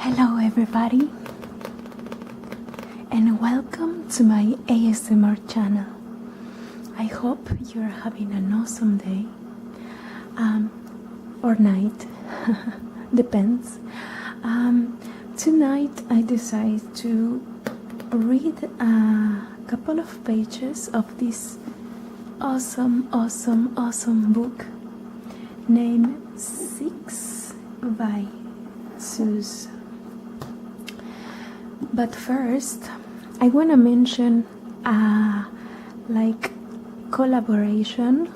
Hello everybody and welcome to my ASMR channel. I hope you're having an awesome day or night, depends. Tonight I decided to read a couple of pages of this awesome book named Seuss by Seuss. But first, I want to mention like collaboration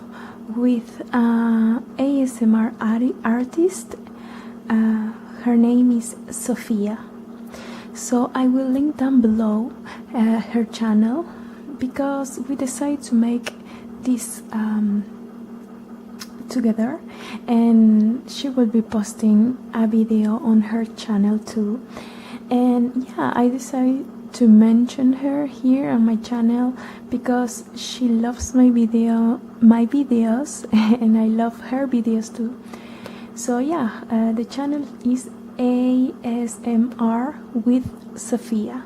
with ASMR artist. Her name is Sophia. So I will link down below her channel because we decided to make this together, and she will be posting a video on her channel too. And yeah, I decided to mention her here on my channel because she loves my videos and I love her videos too. So yeah, the channel is ASMR with Sophia.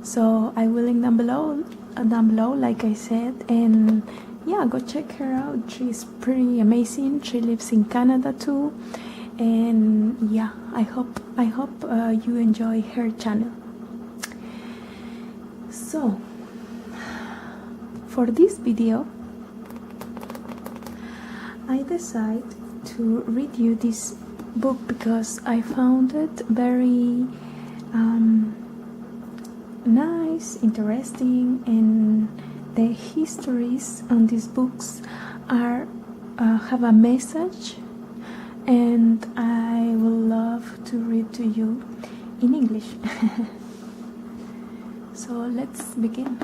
So I will link down below like I said, and yeah, go check her out. She's pretty amazing. She lives in Canada too, and yeah, I hope you enjoy her channel. So for this video I decided to read you this book because I found it very nice, interesting, and the histories on these books are have a message, and I would love to read to you in English. So let's begin.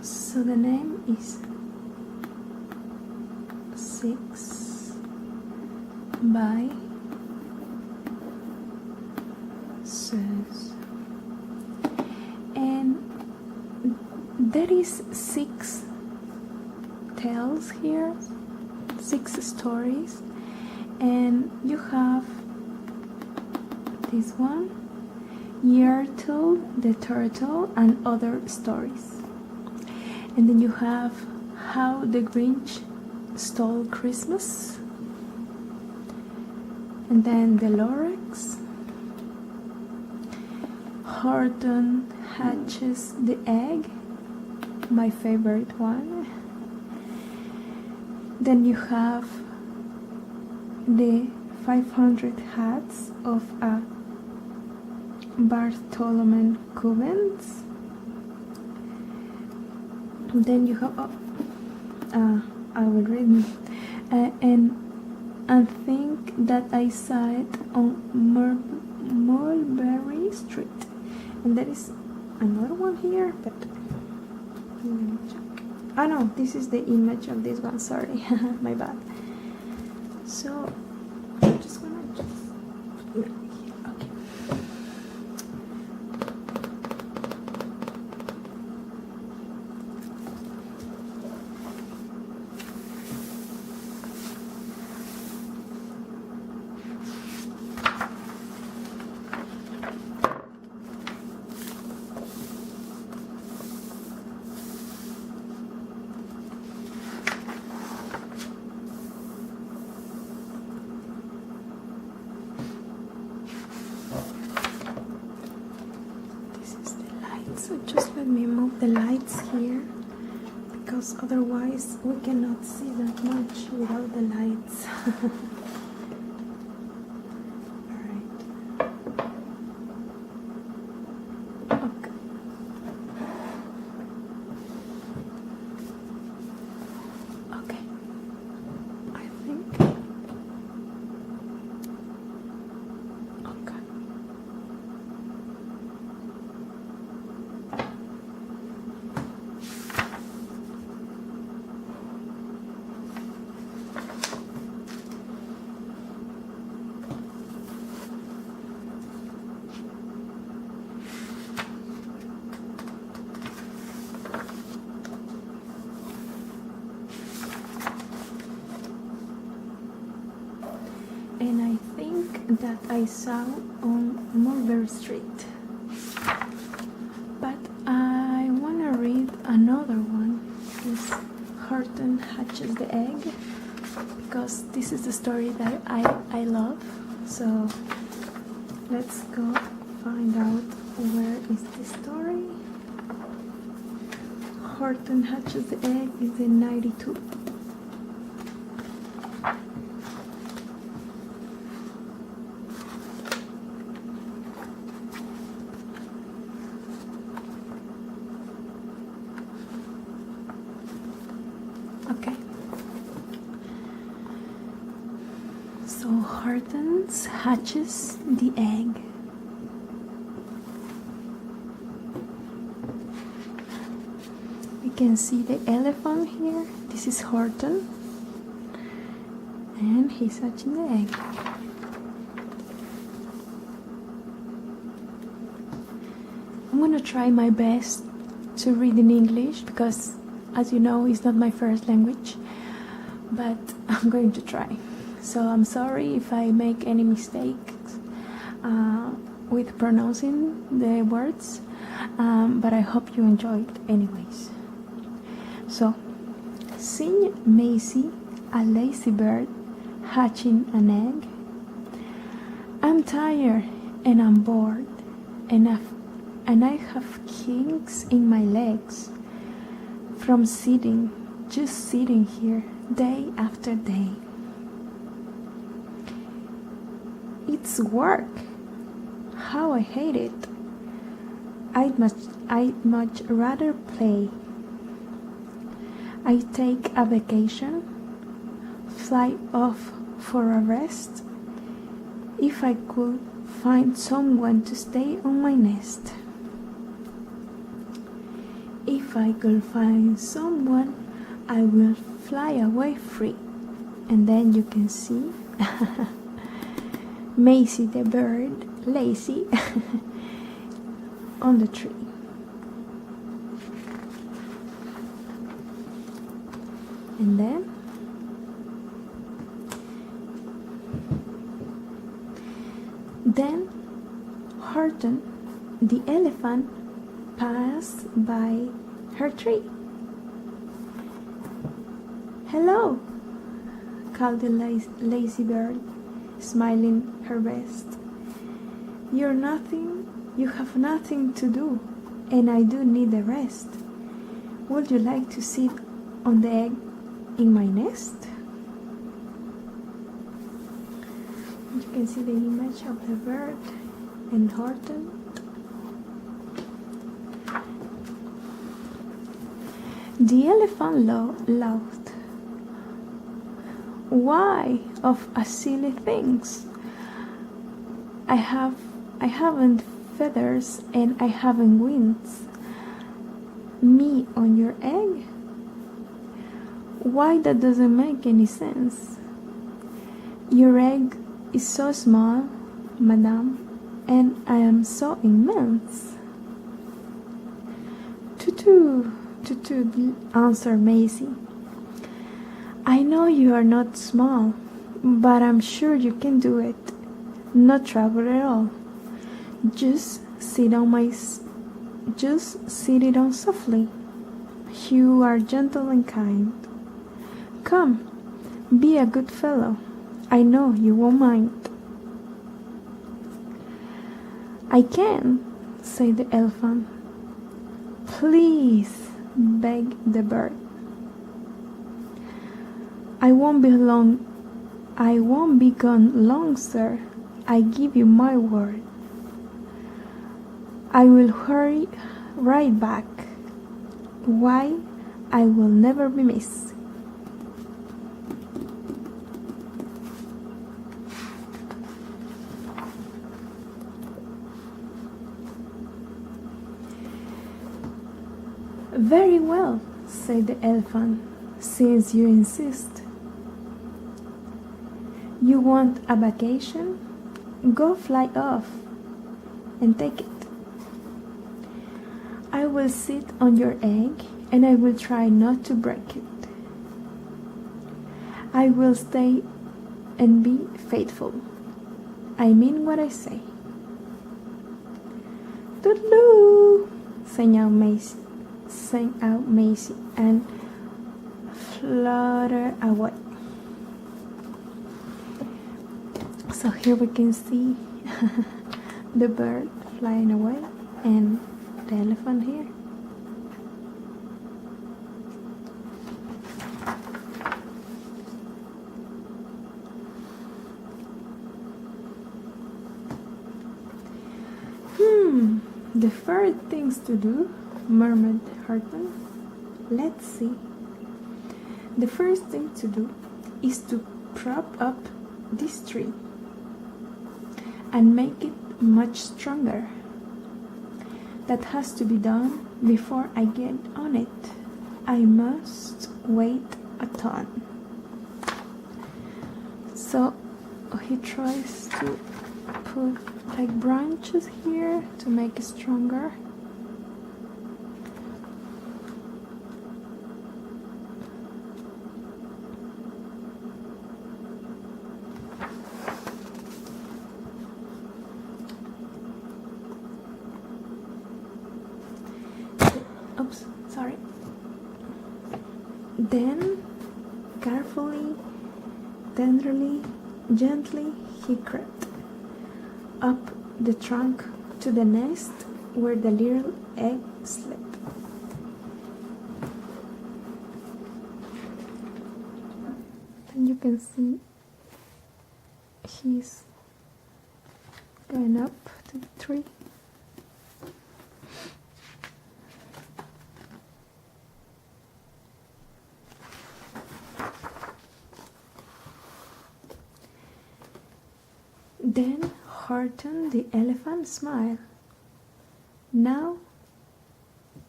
So the name is Seuss by Seuss, and there is 6 tales here, 6 stories, and you have this one, Yertle the Turtle and Other Stories, and then you have How the Grinch Stole Christmas, and then the Lorax, Horton Hatches the Egg, my favorite one. Then you have the 500 Hats of a Bartholomew Cubans. Then you have I will read and I think that I saw it on Mulberry Street. And there is another one here, but let me check. Oh no, this is the image of this one, sorry. My bad. So I'm just gonna okay. So just let me move the lights here because otherwise we cannot see that much without the lights. Alright. Okay. Okay. I think. Okay. and I think that I saw on Mulberry Street. But I want to read another one. It's Horton Hatches the Egg, because this is the story that I love. So let's go find out where is the story. Horton Hatches the Egg is in 92. Okay. So Horton hatches the egg. You can see the elephant here. This is Horton, and he's hatching the egg. I'm gonna try my best to read in English because, as you know, it's not my first language, but I'm going to try. So I'm sorry if I make any mistakes with pronouncing the words, but I hope you enjoyed anyways. So, sing Maisie, a lazy bird, hatching an egg. I'm tired and I'm bored, and I have kinks in my legs from just sitting here day after day. It's work. How I hate it. I'd much rather play. I take a vacation, fly off for a rest, if I could find someone to stay on my nest. If I could find someone, I will fly away free. And then you can see Maisie the bird, lazy, on the tree. And then Horton, the elephant, passed by her tree. Hello, called the lazy bird, smiling her best. You have nothing to do, and I do need a rest. Would you like to sit on the egg in my nest? You can see the image of the bird and Horton. The elephant laughed. Why of a silly things? I haven't feathers and I haven't wings. Me on your egg? Why, that doesn't make any sense. Your egg is so small, madame, and I am so immense. Tutu, tutu, answered Maisie. I know you are not small, but I'm sure you can do it. No trouble at all. Just sit it on softly. You are gentle and kind. Come, be a good fellow. I know you won't mind. I can, said the elephant. Please, begged the bird. I won't be gone long, sir. I give you my word. I will hurry right back. Why, I will never be missed. Very well, said the elephant, since you insist. You want a vacation? Go fly off and take it. I will sit on your egg and I will try not to break it. I will stay and be faithful. I mean what I say. Toodaloo! Sang out Maisie and fluttered away. So here we can see the bird flying away and the elephant here. The first things to do, murmured Horton. Let's see. The first thing to do is to prop up this tree and make it much stronger. That has to be done before I get on it. I must wait a ton. So he tries to put like branches here to make it stronger. Oops, sorry. Then, carefully, tenderly, gently, he crept up the trunk to the nest where the little egg slept. And you can see he's going up to the tree. Then Horton the elephant smiled. Now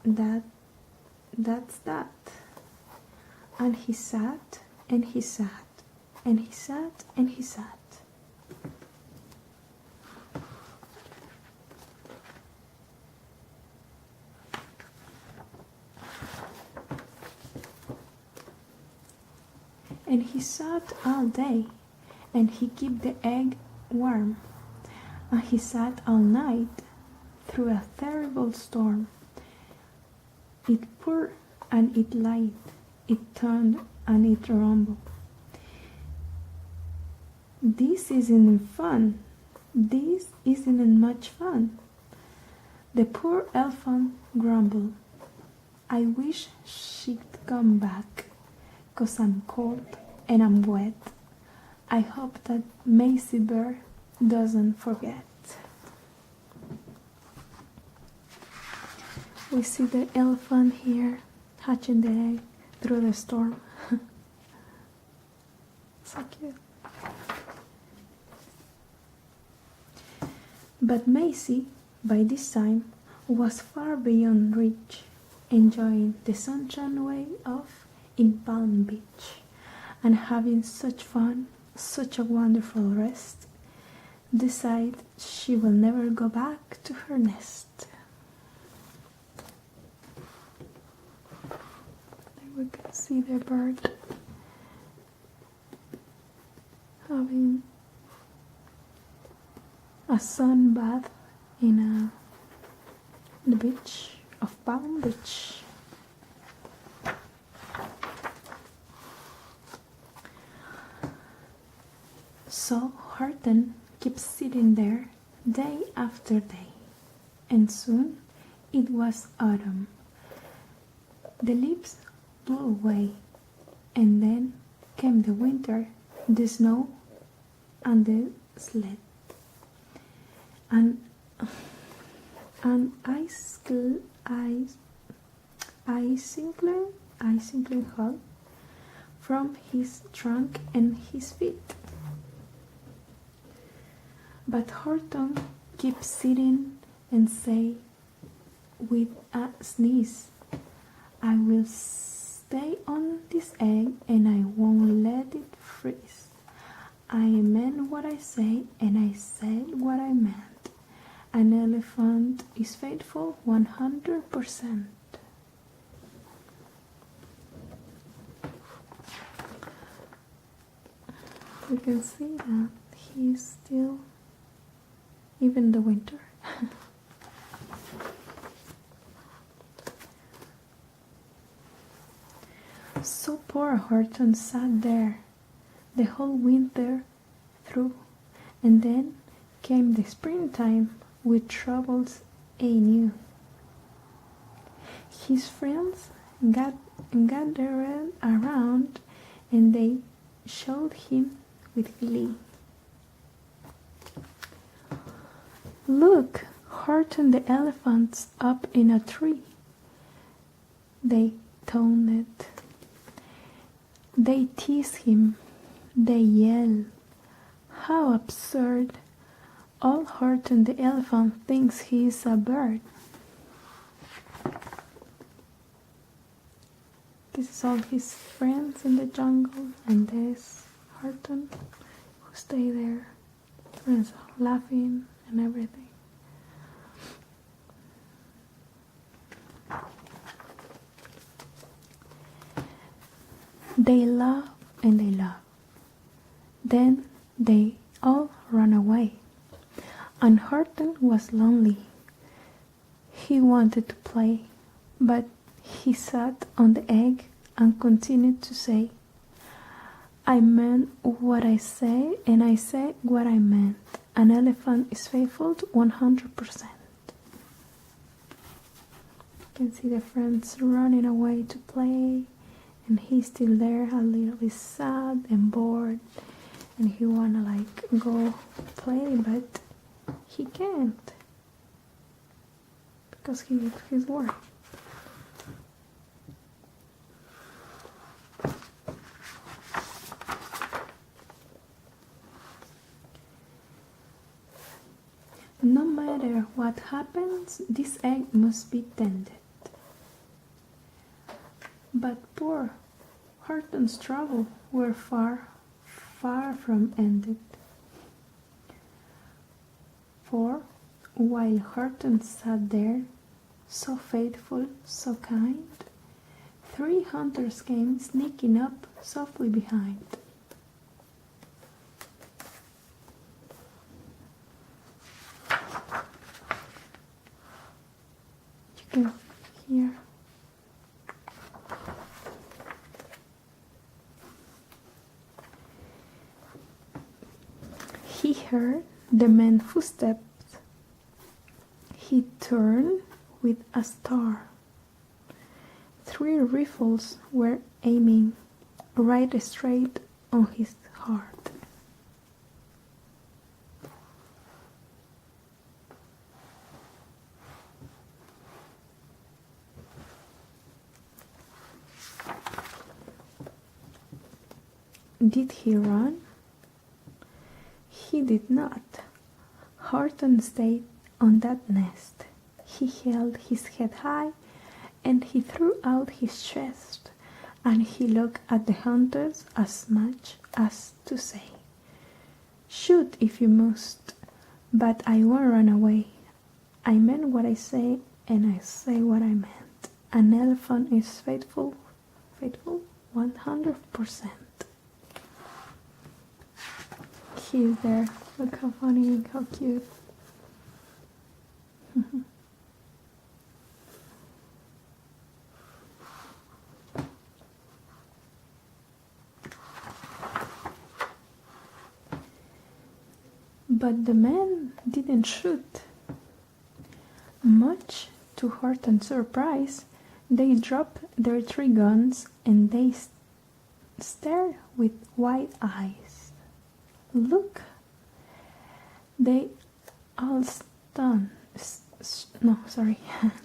that's that. And he sat and he sat and he sat and he sat. And he sat all day and he kept the egg warm, and he sat all night through a terrible storm. It poured and it light, it turned and it rumbled. This isn't fun. This isn't much fun. The poor elephant grumbled. I wish she'd come back, 'cause I'm cold and I'm wet. I hope that Maisie Bear doesn't forget. We see the elephant here hatching the egg through the storm. So cute. But Maisie, by this time, was far beyond reach, enjoying the sunshine way off in Palm Beach and having such fun, such a wonderful rest, decide she will never go back to her nest. There we can see the bird having a sun bath in the beach of Palm Beach. So Horton kept sitting there day after day, and soon it was autumn. The leaves blew away, and then came the winter, the snow, and the sleet. And icicling hung from his trunk and his feet. But Horton kept sitting and say with a sneeze, I will stay on this egg and I won't let it freeze. I meant what I say and I said what I meant. An elephant is faithful 100%. You can see that he's still, even the winter. So poor Horton sat there the whole winter through, and then came the springtime with troubles anew. His friends gathered around, and they showed him with glee. "Look, Horton the elephant's up in a tree," they taunted. They tease him, they yell. How absurd! Old Horton the elephant thinks he is a bird. This is all his friends in the jungle, and this Horton who stay there, friends laughing and everything. They laugh and they laugh. Then they all run away. And Horton was lonely. He wanted to play, but he sat on the egg and continued to say, "I meant what I say, and I said what I meant. An elephant is faithful to 100%. You can see the friends running away to play, and he's still there, a little bit sad and bored, and he wanna go play, but he can't because he did his work. No matter what happens, this egg must be tended. But poor Horton's troubles were far, far from ended. For while Horton sat there, so faithful, so kind, 3 hunters came sneaking up softly behind. You can hear. He heard the men's footsteps. He turned with a start. 3 rifles were aiming right straight on his heart. Did he run? He did not. Horton stayed on that nest. He held his head high, and he threw out his chest, and he looked at the hunters as much as to say, "Shoot if you must, but I won't run away. I meant what I say, and I say what I meant. An elephant is faithful 100%. He's there. Look how funny, how cute. But the men didn't shoot. Much to Horton's surprise, they dropped their 3 guns and they stared with wide eyes. Look! They all stunned.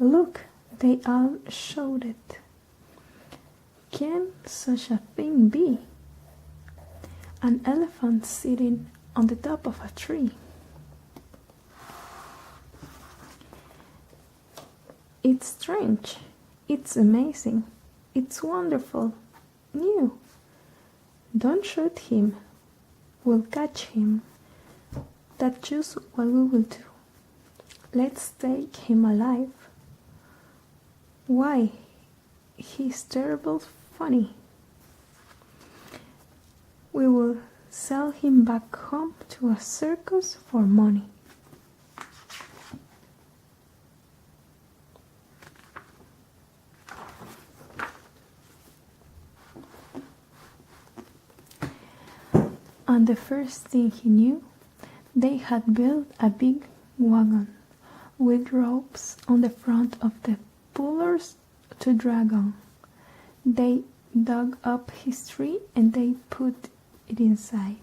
Look! They all shouted. Can such a thing be? An elephant sitting on the top of a tree. It's strange. It's amazing. It's wonderful. New. Don't shoot him. We'll catch him. That's just what we will do. Let's take him alive. Why, he's terrible funny. We will sell him back home to a circus for money. And the first thing he knew, they had built a big wagon with ropes on the front of the pullers to drag on. They dug up his tree and they put it inside.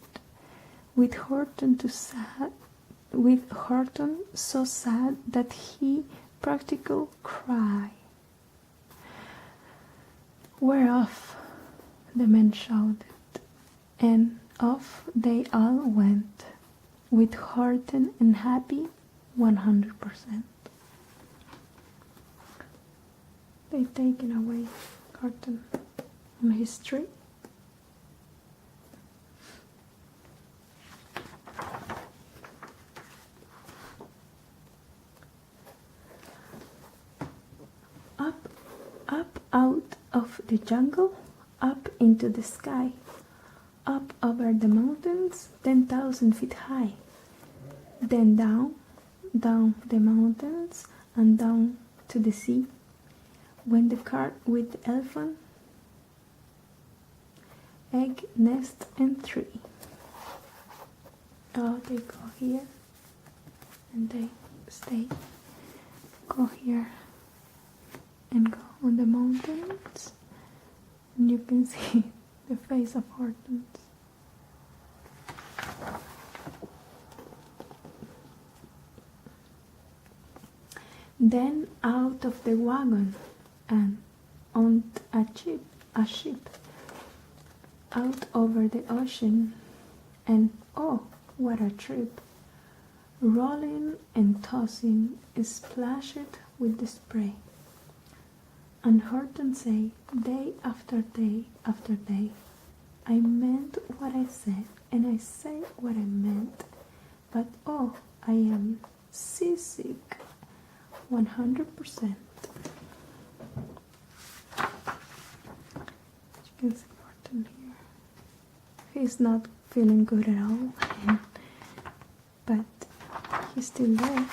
With Horton so sad that he practically cried. "We're off," the men shouted, and off they all went, with Horton and happy 100%. They taken away Horton on his tree. Up out of the jungle, up into the sky, up over the mountains 10,000 feet high, then down the mountains and down to the sea. When the cart with the elephant, egg, nest and tree. Oh, they go here and they stay, go here and go on the mountains, and you can see the face of Horton. Then out of the wagon and on a ship, out over the ocean, and oh, what a trip! Rolling and tossing, splashed with the spray. And Horton say, day after day after day, I meant what I said, and I say what I meant, but oh, I am seasick, 100%. You can see Horton here. He's not feeling good at all, but he's still there.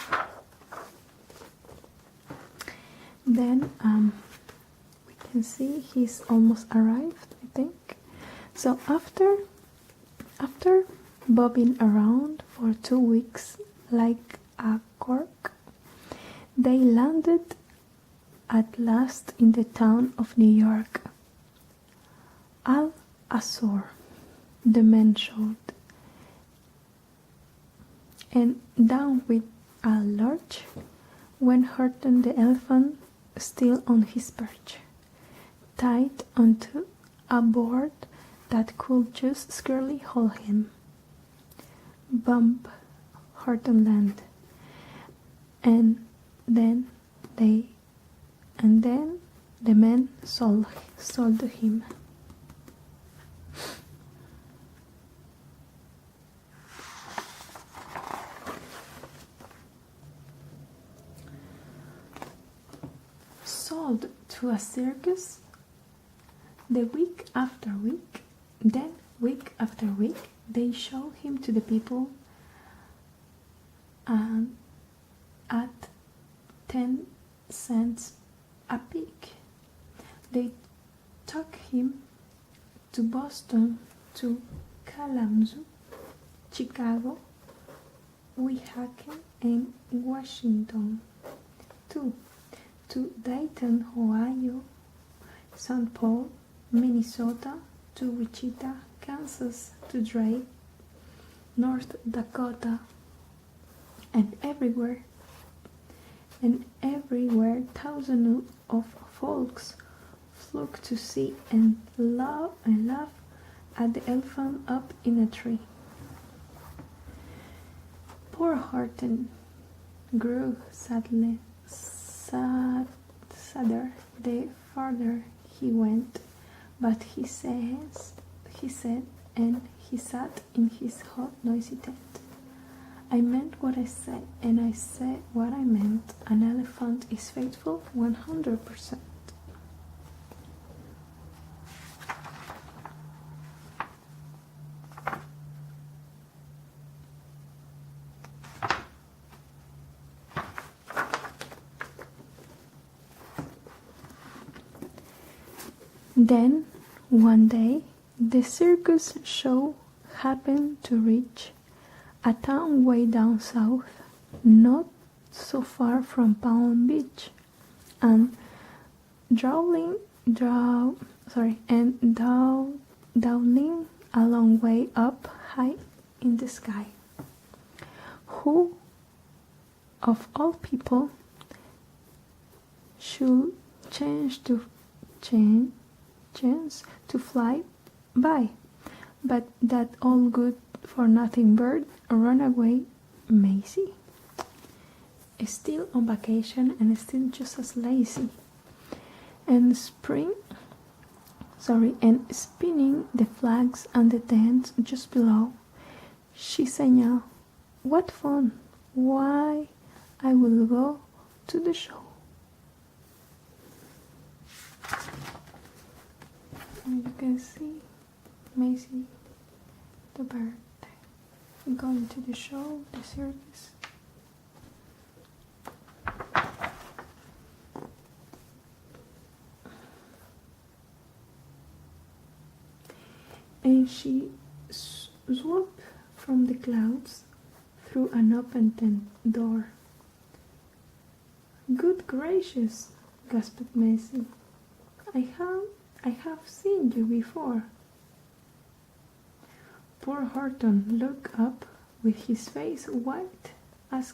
Then we can see he's almost arrived, I think. So after bobbing around for 2 weeks like a cork, they landed at last in the town of New York. Al Azor, the men showed, and down with a lurch went Horton the elephant, still on his perch, tied onto a board that could just scarcely hold him. Bump, Horton land, and then the men sold him. Sold to a circus. The week after week, then week after week, they show him to the people at 10 cents a peek. They took him to Boston, to Kalamazoo, Chicago, Oaxaca, and Washington, to Dayton, Ohio, St. Paul, Minnesota, to Wichita, Kansas, to Drake, North Dakota, and everywhere thousands of folks flock to see and laugh at the elephant up in a tree. Poor Horton grew sadder the farther he went, but he said, and he sat in his hot, noisy tent. I meant what I said, and I said what I meant. An elephant is faithful 100%. Then, one day, the circus show happened to reach a town way down south, not so far from Palm Beach, and dowling a long way up high in the sky. Who, of all people, should chance to fly by but that all good for nothing bird, runaway Maisie? Still on vacation and still just as lazy. And spinning the flags and the tents just below, she signaled, "What fun! Why, I will go to the show." And you can see Maisie, the bird, going to the show, the circus. And she swooped from the clouds through an open tent door. "Good gracious," gasped Maisie. I have seen you before." Poor Horton looked up with his face white as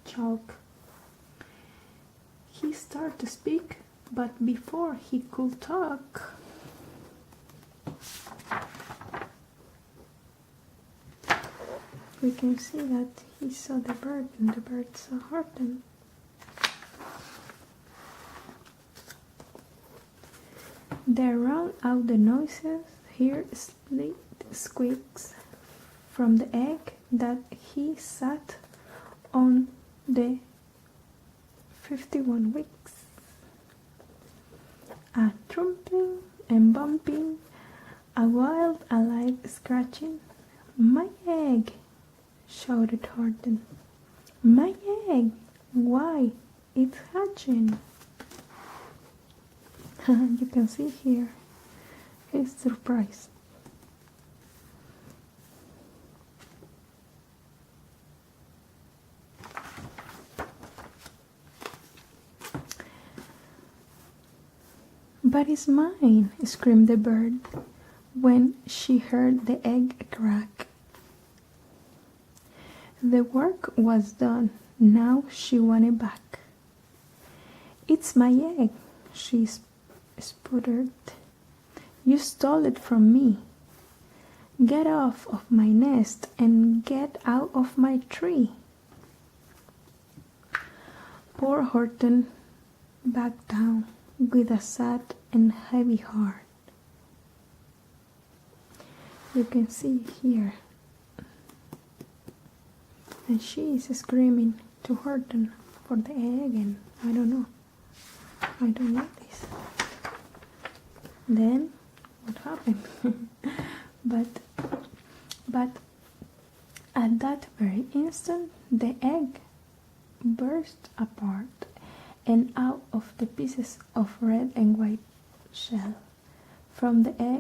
chalk. He started to speak, but before he could talk, we can see that he saw the bird and the bird saw Horton. They round out the noises, hear slight squeaks from the egg that he sat on the 51 weeks. A trumping and bumping, a wild alive scratching. "My egg!" shouted Horton. "My egg! Why, it's hatching!" You can see here his surprise. "But it's mine!" screamed the bird when she heard the egg crack. The work was done. Now she wanted back. "It's my egg," she sputtered. "You stole it from me. Get off of my nest and get out of my tree." Poor Horton backed down with a sad and heavy heart. You can see here. And she is screaming to Horton for the egg, and I don't know. I don't like this. Then what happened? but at that very instant the egg burst apart, and out of the pieces of red and white shell from the egg